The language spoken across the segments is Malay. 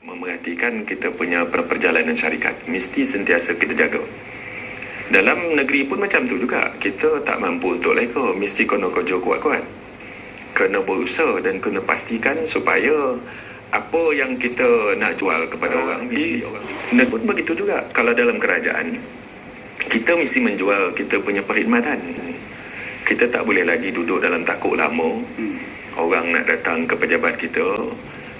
Memerhatikan kita punya perjalanan syarikat, mesti sentiasa kita jaga. Dalam negeri pun macam tu juga. Kita tak mampu untuk leka, mesti kena kerja kuat-kuat. Kena berusaha dan kena pastikan supaya apa yang kita nak jual kepada orang, mesti orang pun begitu juga. Kalau dalam kerajaan, kita mesti menjual kita punya perkhidmatan. Kita tak boleh lagi duduk dalam takut lama. Orang nak datang ke pejabat kita,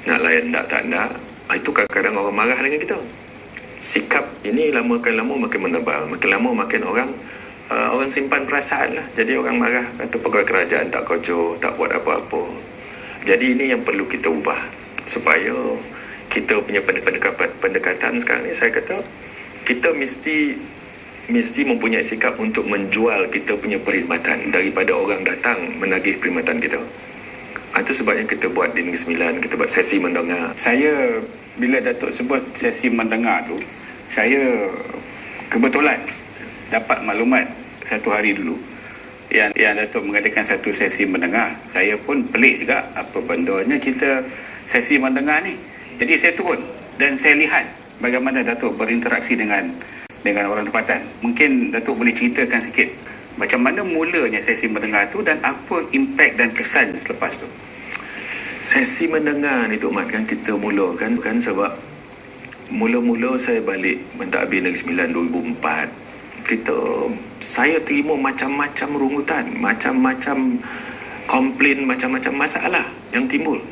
nak layan tak nak. Itu kadang-kadang orang marah dengan kita. Sikap ini makin lama makin menebal. Makin lama makin orang simpan perasaan lah. Jadi orang marah, kata pegawai kerajaan tak kerja, tak buat apa-apa. Jadi ini yang perlu kita ubah, supaya kita punya pendekatan sekarang ni, saya kata kita mesti mempunyai sikap untuk menjual kita punya perkhidmatan daripada orang datang menagih perkhidmatan kita. Itu sebabnya kita buat di Negeri Sembilan, kita buat sesi mendengar. Saya, bila Datuk sebut sesi mendengar tu, saya kebetulan dapat maklumat satu hari dulu yang Datuk mengadakan satu sesi mendengar. Saya pun pelik juga, apa bendanya kita sesi mendengar ni. Jadi saya turun dan saya lihat bagaimana Datuk berinteraksi dengan orang tempatan. Mungkin Datuk boleh ceritakan sikit macam mana mulanya sesi mendengar tu dan apa impak dan kesan selepas tu. Sesi mendengar ni Tok Mat, kan kita mulakan kan sebab mula-mula saya balik mentadbir Negeri Sembilan 2004. Saya terima macam-macam rungutan, macam-macam komplain, macam-macam masalah yang timbul.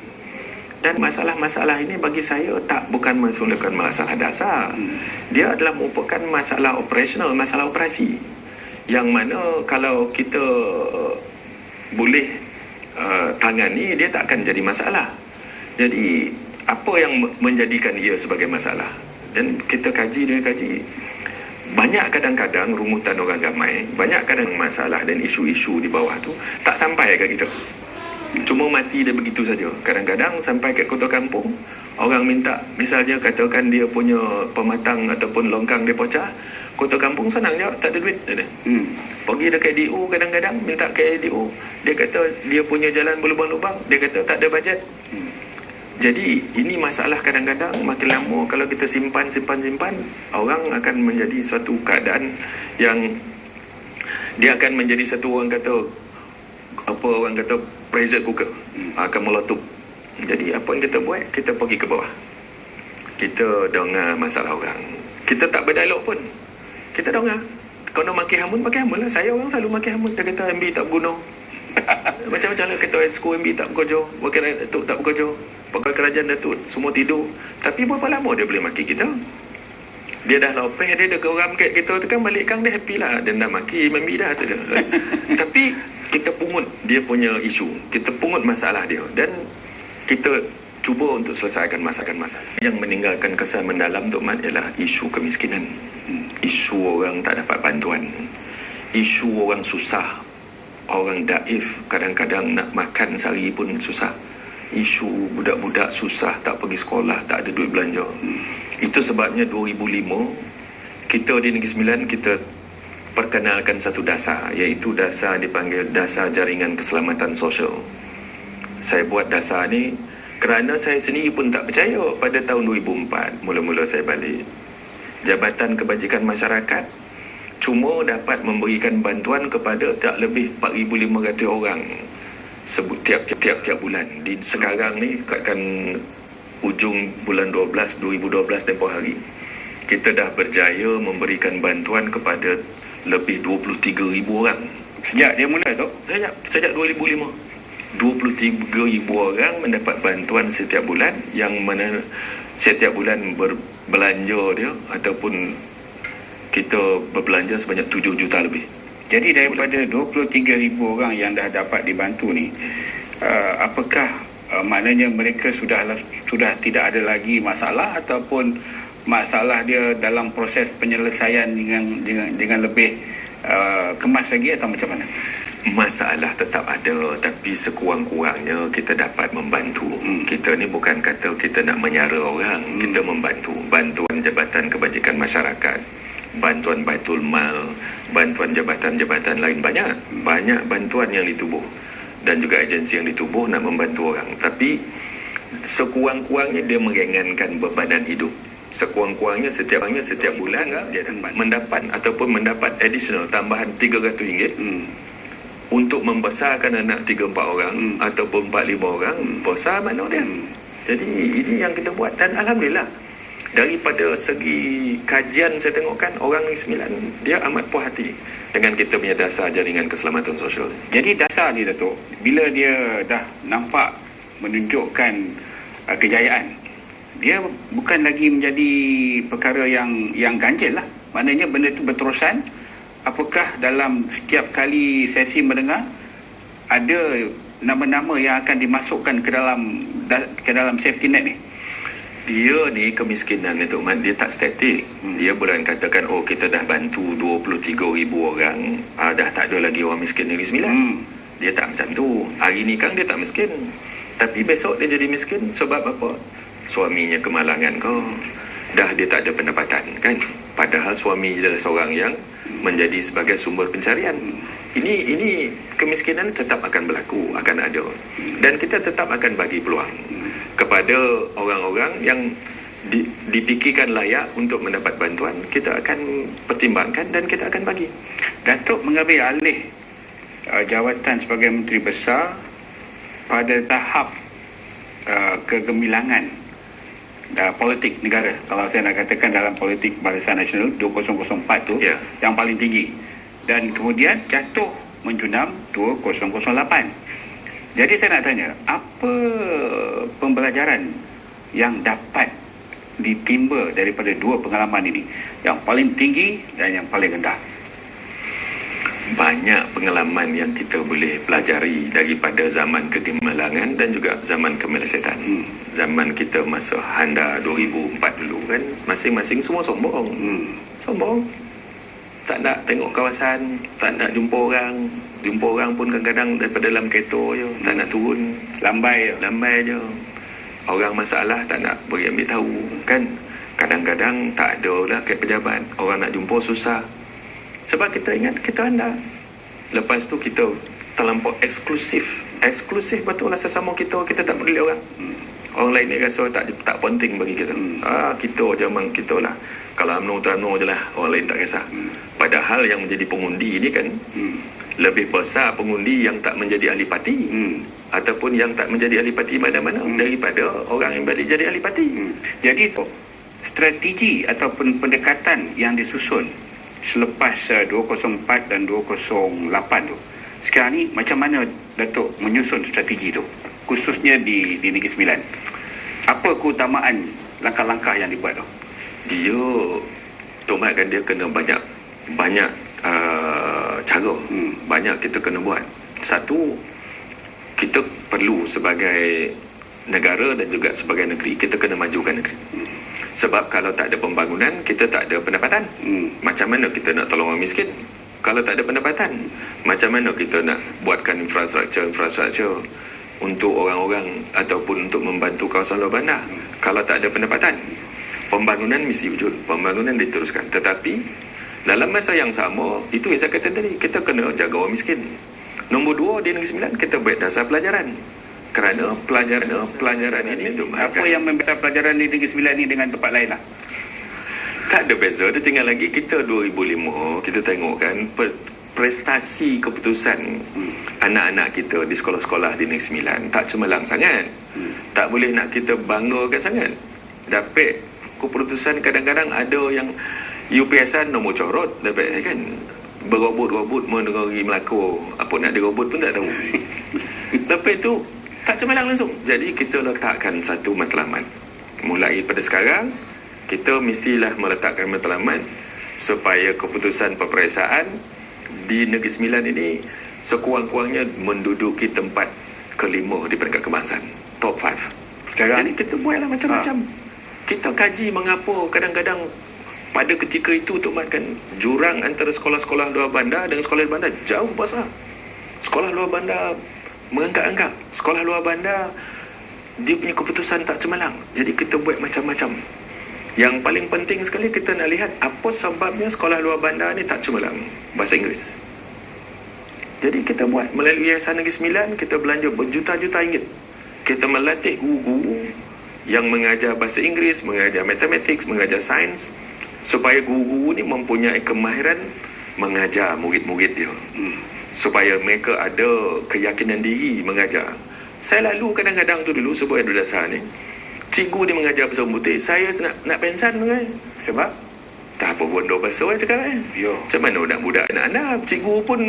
Dan masalah-masalah ini bagi saya bukan merupakan masalah dasar. Dia adalah merupakan masalah operasional, masalah operasi. Yang mana kalau kita boleh tangani, dia tak akan jadi masalah. Jadi apa yang menjadikan ia sebagai masalah? Dan kita kaji. Banyak kadang-kadang rungutan orang ramai, banyak kadang masalah dan isu-isu di bawah tu tak sampai ke kita. Cuma mati dia begitu saja. Kadang-kadang sampai ke kota kampung, orang minta, misalnya katakan dia punya pematang ataupun longkang dia pecah, kota kampung senang je, tak ada duit. Pergi dekat DO, kadang-kadang minta ke DO, dia kata dia punya jalan berlubang-lubang, dia kata tak ada bajet. Jadi ini masalah kadang-kadang makin lama kalau kita simpan, orang akan menjadi suatu keadaan yang dia akan menjadi satu orang kata pressure cooker, akan meletup. Jadi apa yang kita buat, kita pergi ke bawah, kita dengar masalah orang, kita tak berdialog pun, kita dengar. Kalau nak maki hamun lah. Saya orang selalu maki hamun. Dia kata MB tak berguna. Macam-macam lah. Kata SKU MB tak bekerja, wakil rakyat Datuk tak bekerja, pegawai kerajaan Datuk semua tidur. Tapi berapa lama dia boleh maki kita? Dia dah lopeh, dia dah geram kat kita tu kan, balik kang dia happy lah. Dia dah maki MB dah tu dia. Tapi kita pungut dia punya isu, kita pungut masalah dia, dan kita cuba untuk selesaikan masalah. Yang meninggalkan kesan mendalam Tok Mat ialah isu kemiskinan, isu orang tak dapat bantuan, isu orang susah, orang daif kadang-kadang nak makan sehari pun susah, isu budak-budak susah tak pergi sekolah, tak ada duit belanja. Itu sebabnya 2005 kita di Negeri Sembilan kita perkenalkan satu dasar, iaitu dasar dipanggil Dasar Jaringan Keselamatan Sosial. Saya buat dasar ni kerana saya sendiri pun tak percaya pada tahun 2004 mula-mula saya balik. Jabatan Kebajikan Masyarakat cuma dapat memberikan bantuan kepada tak lebih 4,500 orang tiap-tiap bulan. Di sekarang ni kan hujung bulan 2012 tempoh hari, kita dah berjaya memberikan bantuan kepada lebih 23,000 orang. Sejak dia mula tu? Sejak 2005. 23,000 orang mendapat bantuan setiap bulan, yang mana setiap bulan berbelanja dia ataupun kita berbelanja sebanyak 7 juta lebih. Jadi daripada 23,000 orang yang dah dapat dibantu ni, apakah maknanya mereka sudah tidak ada lagi masalah, ataupun masalah dia dalam proses penyelesaian dengan lebih kemas lagi, atau macam mana? Masalah tetap ada, tapi sekurang-kurangnya kita dapat membantu. Kita ni bukan kata kita nak menyara orang, kita membantu. Bantuan Jabatan Kebajikan Masyarakat, bantuan Baitul Mal, bantuan jabatan-jabatan lain, banyak bantuan yang ditubuh, dan juga agensi yang ditubuh nak membantu orang. Tapi sekurang-kurangnya dia meringankan bebanan hidup. Sekurang-kurangnya setiap bulan dia mendapat additional tambahan RM300 untuk membesarkan anak 3-4 orang ataupun 4-5 orang, besar mana dia. Jadi ini yang kita buat, dan alhamdulillah daripada segi kajian saya tengokkan orang Negeri Sembilan dia amat puas hati dengan kita punya dasar jaringan keselamatan sosial. Jadi dasar ni Datuk, bila dia dah nampak menunjukkan kejayaan, dia bukan lagi menjadi perkara yang ganjil lah. Maknanya benda itu berterusan. Apakah dalam setiap kali sesi mendengar ada nama-nama yang akan dimasukkan ke dalam safety net ni? Dia ni kemiskinan itu, dia tak statik. Dia boleh katakan, oh kita dah bantu 23,000 orang, dah tak ada lagi orang miskin Negeri Sembilan. Dia tak macam tu. Hari ni kan dia tak miskin, tapi besok dia jadi miskin sebab apa? Suaminya kemalangan kau. Dah dia tak ada pendapatan kan. Padahal suami adalah seorang yang menjadi sebagai sumber pencarian. Ini kemiskinan tetap akan berlaku, akan ada. Dan kita tetap akan bagi peluang kepada orang-orang yang dipikirkan layak untuk mendapat bantuan. Kita akan pertimbangkan dan kita akan bagi. Datuk mengambil alih jawatan sebagai Menteri Besar pada tahap kegemilangan politik negara. Kalau saya nak katakan dalam politik Barisan Nasional 2004 tu yang paling tinggi, dan kemudian jatuh menjunam 2008. Jadi saya nak tanya, apa pembelajaran yang dapat ditimba daripada dua pengalaman ini, yang paling tinggi dan yang paling rendah? Banyak pengalaman yang kita boleh pelajari daripada zaman kegemilangan dan juga zaman kemelesetan. Zaman kita masa Handa 2004 dulu kan, masing-masing semua sombong. Sombong. Tak nak tengok kawasan, tak nak jumpa orang. Jumpa orang pun kadang-kadang daripada dalam kereta je, tak nak turun. Lambai je. Orang masalah tak nak bagi ambil tahu kan. Kadang-kadang tak ada lah ke pejabat. Orang nak jumpa susah. Sebab kita ingat kita anda. Lepas tu kita terlampau eksklusif. Eksklusif betul lah sesama kita tak peduli orang. Orang lain ni rasa tak penting bagi kita. Kita je memang kita lah. Kalau UMNO tu UMNO je lah. Orang lain tak kisah. Padahal yang menjadi pengundi ni kan lebih besar pengundi yang tak menjadi ahli parti ataupun yang tak menjadi ahli parti mana-mana daripada orang yang balik jadi ahli parti. Jadi strategi ataupun pendekatan yang disusun selepas 204 dan 208 tu, sekarang ni macam mana Datuk menyusun strategi tu, khususnya di Negeri Sembilan? Apa keutamaan langkah-langkah yang dibuat tu? Dia tomatkan dia kena banyak cara. Banyak kita kena buat. Satu, kita perlu sebagai negara dan juga sebagai negeri, kita kena majukan negeri. Sebab kalau tak ada pembangunan, kita tak ada pendapatan. Macam mana kita nak tolong orang miskin kalau tak ada pendapatan? Macam mana kita nak buatkan infrastruktur untuk orang-orang ataupun untuk membantu kawasan luar bandar kalau tak ada pendapatan? Pembangunan mesti wujud, pembangunan diteruskan. Tetapi dalam masa yang sama, itu yang saya kata tadi, kita kena jaga orang miskin. Nombor 2, di Negeri Sembilan kita buat dasar pelajaran. Kerana pelajaran ini untuk apa yang membeza pelajaran di Negeri Sembilan ni dengan tempat lain lah? Tak ada beza. Dia tinggal lagi kita 2005 kita tengok kan prestasi keputusan anak-anak kita di sekolah-sekolah di Negeri Sembilan tak cemerlang sangat. Tak boleh nak kita banggakan sangat. Dapat keputusan kadang-kadang ada yang UPSan nombor corot dapat kan. Berobot-robot menegari Melaka. Apa nak dirobot pun tak tahu. Lepas tu tak cemerlang langsung. Jadi kita letakkan satu matlamat. Mulai pada sekarang, kita mestilah meletakkan matlamat supaya keputusan peperiksaan di Negeri Sembilan ini sekurang-kurangnya menduduki tempat ke-5 di peringkat kebangsaan. Top 5. Sekarang jadi kita buatlah macam-macam. Kita kaji mengapa kadang-kadang pada ketika itu Tok Mat kan jurang antara sekolah-sekolah luar bandar dengan sekolah luar bandar jauh besar. Sekolah luar bandar mengangkat-angkat, sekolah luar bandar dia punya keputusan tak cemerlang. Jadi kita buat macam-macam. Yang paling penting sekali kita nak lihat apa sebabnya sekolah luar bandar ni tak cemerlang bahasa Inggeris. Jadi kita buat melalui Yayasan Negeri Sembilan, kita belanja berjuta-juta ringgit. kita melatih guru-guru yang mengajar bahasa Inggeris, mengajar matematik, mengajar sains, supaya guru-guru ni mempunyai kemahiran mengajar murid-murid dia. Supaya mereka ada keyakinan diri mengajar. Saya lalu kadang-kadang tu dulu sebab ada dasar ni, cikgu dia mengajar bahasa orang putih, saya nak pensan kan. Sebab Tak apa bodoh bahasa orang cakap kan. yo, Macam mana nak budak anak-anak, cikgu pun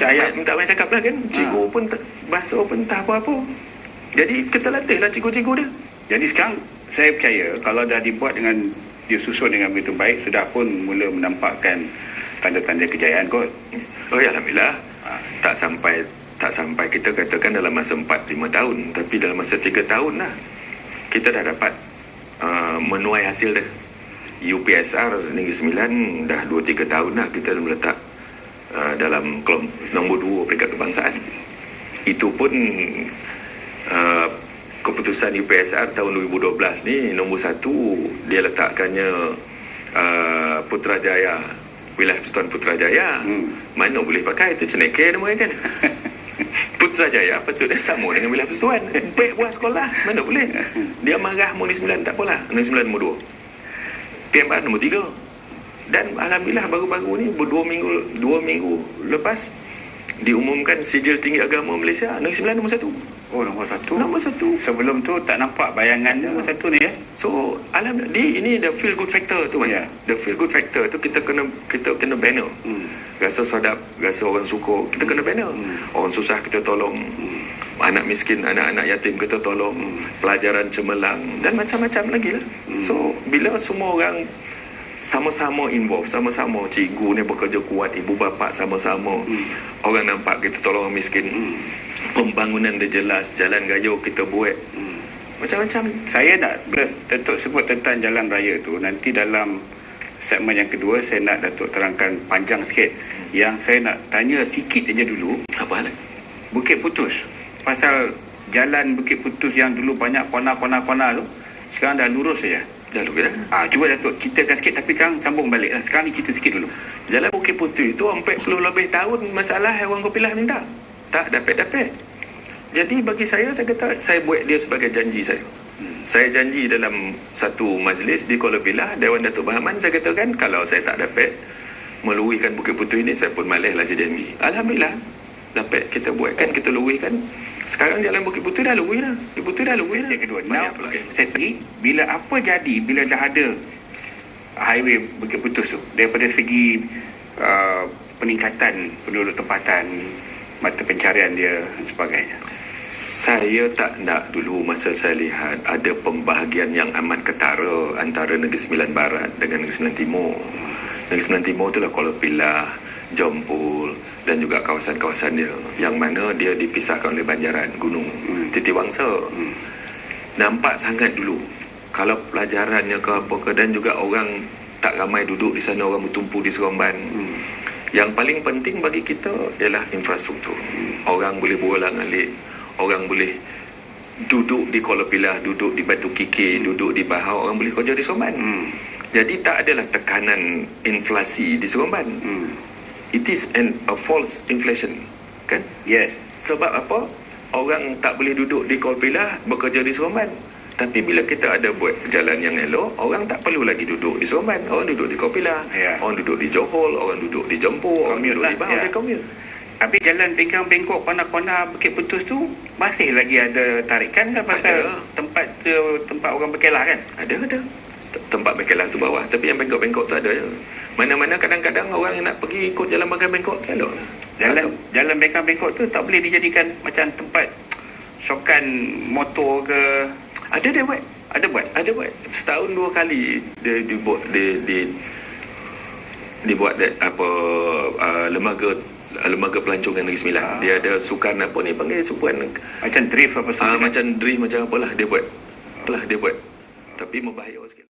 tak payah cakap lah kan. Cikgu pun bahasa pun tak apa-apa. Jadi kita latihlah cikgu-cikgu dia. jadi sekarang saya percaya kalau dah dibuat dengan disusun dengan begitu baik, sudah pun mula menampakkan tanda-tanda kejayaan kot. Oh ya, Alhamdulillah. Tak sampai kita katakan dalam masa 4-5 tahun, tapi dalam masa 3 tahun lah kita dah dapat menuai hasil dah. UPSR Negeri Sembilan dah 2-3 tahun lah kita dah meletak dalam nombor 2 peringkat kebangsaan. Itu pun keputusan UPSR tahun 2012 ni nombor 1 dia letakkannya Putrajaya, wilayah Persatuan Putrajaya. Mana boleh pakai itu ceneke nama kan. Putrajaya patutnya sama dengan wilayah Persatuan. Baik buat sekolah, mana boleh. Dia marah Negeri Sembilan tak apalah. Negeri Sembilan nombor 2. PMR nombor 3. Dan alhamdulillah baru-baru ni 2 minggu lepas diumumkan sijil tinggi agama Malaysia Negeri Sembilan nombor 1. Oh, nombor 1. Nombor 1. Sebelum tu tak nampak bayangan nombor 1 ni ya. So alhamdulillah ini the feel good factor tu kan. Yeah. The feel good factor tu kita kena banner. Rasa sedap, rasa orang suka, kita kena banner. Orang susah kita tolong. Anak miskin, anak-anak yatim kita tolong. Pelajaran cemerlang dan macam-macam lagi lah. So bila semua orang sama-sama involve, sama-sama cikgu ni bekerja kuat, ibu bapa sama-sama, orang nampak kita tolong orang miskin, pembangunan dia jelas, jalan raya kita buat, macam-macam. Saya nak Datuk sebut tentang jalan raya tu, nanti dalam segmen yang kedua saya nak Datuk terangkan panjang sikit. Yang saya nak tanya sikit aja dulu, Apa hal? Bukit Putus, pasal jalan Bukit Putus yang dulu banyak kona-kona tu sekarang dah lurus saja. Dah lupa dah. Cuba Datuk ceritakan sikit, tapi Kang sambung balik lah. Sekarang ni cerita sikit dulu. Jalan Bukit Putih tu 40 lebih tahun masalah orang Kopilah minta. Tak dapat. Jadi bagi saya kata saya buat dia sebagai janji saya. Saya janji dalam satu majlis di Kuala Pilah, Dewan Datuk Bahaman, saya katakan kalau saya tak dapat meluihkan Bukit Putih ini, saya pun malas lah jadi MB. Alhamdulillah dapat kita buat kan, kita luihkan. Sekarang jalan Bukit Putih dah luih dah. Bukit Putih dah luih dah. Yang kedua, Banyak now, lagi. bila apa jadi bila dah ada highway Bukit Putus tu, daripada segi peningkatan penduduk tempatan, mata pencarian dia dan sebagainya. Saya tak nak dulu masa saya lihat ada pembahagian yang amat ketara antara Negeri Sembilan Barat dengan Negeri Sembilan Timur. Negeri Sembilan Timur itulah Kuala Pilah, Jempol dan juga kawasan-kawasan dia, yang mana dia dipisahkan oleh banjaran gunung Titiwangsa. Nampak sangat dulu kalau pelajarannya ke apa ke, dan juga orang tak ramai duduk di sana, orang bertumpu di Seremban. Yang paling penting bagi kita ialah infrastruktur. Orang boleh bolang-alik, orang boleh duduk di Kuala Pilah, duduk di Batu Kikir, duduk di Bahau, orang boleh kerja di Seremban. Jadi tak adalah tekanan inflasi di Seremban. It is a false inflation, kan? Yes. Sebab apa? Orang tak boleh duduk di Kuala Pilah, bekerja di Seremban. Tapi bila kita ada buat jalan yang elok, orang tak perlu lagi duduk di Seremban. Orang duduk di Kuala Pilah, orang duduk di Johor, orang duduk di Jempol, orang duduk di Bahau, dia commute. Tapi jalan bengkang-bengkok, kona-kona Bukit Putus tu masih lagi ada tarikan kan, pasal tempat orang berkelah kan? Ada. Tempat berkelah tu bawah, tapi yang bengkok-bengkok tu ada je. Mana-mana kadang-kadang orang yang nak pergi ikut jalan bagai bengkok tu elok. Jalan bengkang-bengkok tu tak boleh dijadikan macam tempat sokan motor ke? Ada dia buat. Ada buat. Setahun 2 kali dia dibuat dibuat lembaga pelancongan Negeri Sembilan. Dia ada sukan apa ni panggil, sukan Macam drift apa semua. macam drift macam apalah dia buat. Tapi membahaya sikit.